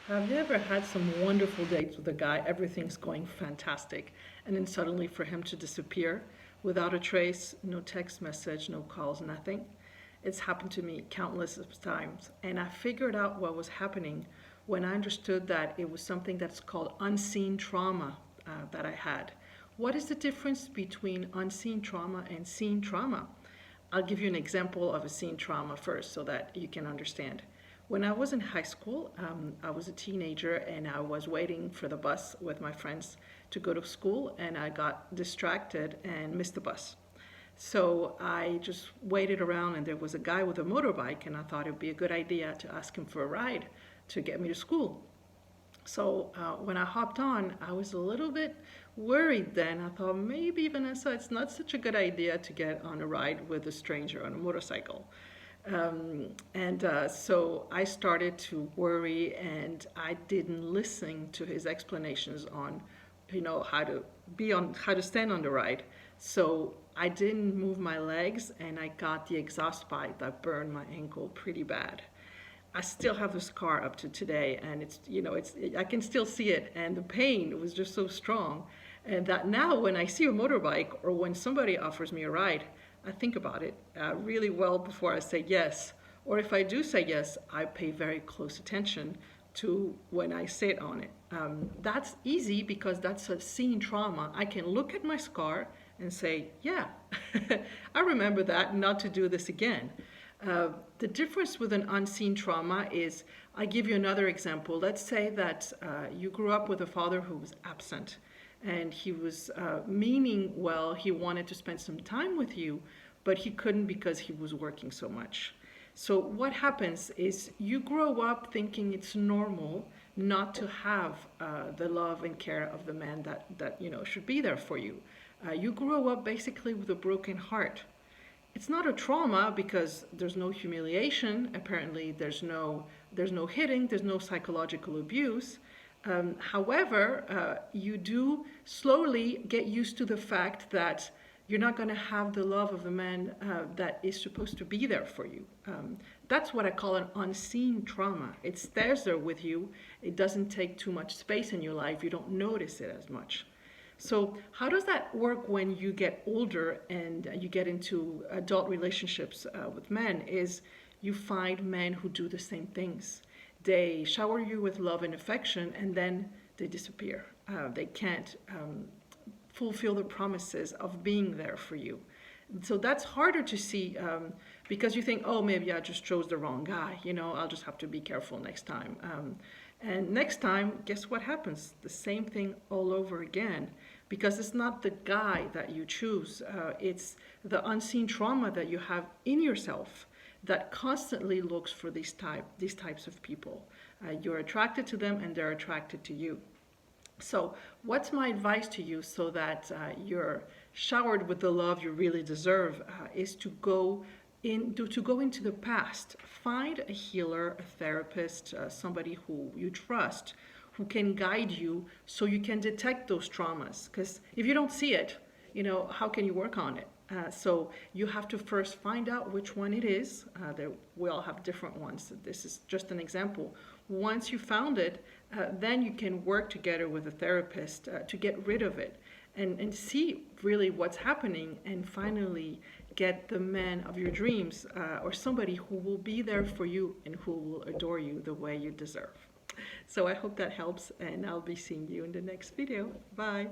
Have you ever had some wonderful dates with a guy, everything's going fantastic, and then suddenly for him to disappear without a trace, no text message, no calls, nothing? It's happened to me countless of times, and I figured out what was happening when I understood that it was something that's called unseen trauma that I had. What is the difference between unseen trauma and seen trauma? I'll give you an example of a seen trauma first so that you can understand. When I was in high school, I was a teenager and I was waiting for the bus with my friends to go to school, and I got distracted and missed the bus. So I just waited around, and there was a guy with a motorbike, and I thought it would be a good idea to ask him for a ride to get me to school. So when I hopped on, I was a little bit worried then. I thought maybe, Vanessa, it's not such a good idea to get on a ride with a stranger on a motorcycle. So I started to worry, and I didn't listen to his explanations on, how to stand on the ride. So I didn't move my legs, and I got the exhaust pipe that burned my ankle pretty bad. I still have the scar up to today, and I can still see it, and the pain was just so strong, and that now when I see a motorbike or when somebody offers me a ride, I think about it really well before I say yes. Or if I do say yes, I pay very close attention to when I sit on it. That's easy because that's a seen trauma. I can look at my scar and say, yeah, I remember that, not to do this again. The difference with an unseen trauma is, I give you another example. Let's say that you grew up with a father who was absent, and he was meaning well, he wanted to spend some time with you, but he couldn't because he was working so much. So what happens is you grow up thinking it's normal not to have the love and care of the man that should be there for you. You grow up basically with a broken heart. It's not a trauma because there's no humiliation. Apparently, there's no hitting, there's no psychological abuse. However, you do slowly get used to the fact that you're not going to have the love of the man that is supposed to be there for you. That's what I call an unseen trauma. It stays there with you. It doesn't take too much space in your life. You don't notice it as much. So how does that work when you get older and you get into adult relationships with men is you find men who do the same things. They shower you with love and affection, and then they disappear. They can't fulfill the promises of being there for you. So that's harder to see because you think, oh, maybe I just chose the wrong guy. I'll just have to be careful next time. And next time, guess what happens? The same thing all over again, because it's not the guy that you choose. It's the unseen trauma that you have in yourself that constantly looks for these types of people. You're attracted to them, and they're attracted to you. So what's my advice to you so that you're showered with the love you really deserve is to go into the past. Find a healer, a therapist, somebody who you trust, who can guide you so you can detect those traumas. Because if you don't see it, how can you work on it? So you have to first find out which one it is. We all have different ones. This is just an example. Once you found it, then you can work together with a therapist to get rid of it and see really what's happening, and finally get the man of your dreams or somebody who will be there for you and who will adore you the way you deserve. So I hope that helps, and I'll be seeing you in the next video. Bye.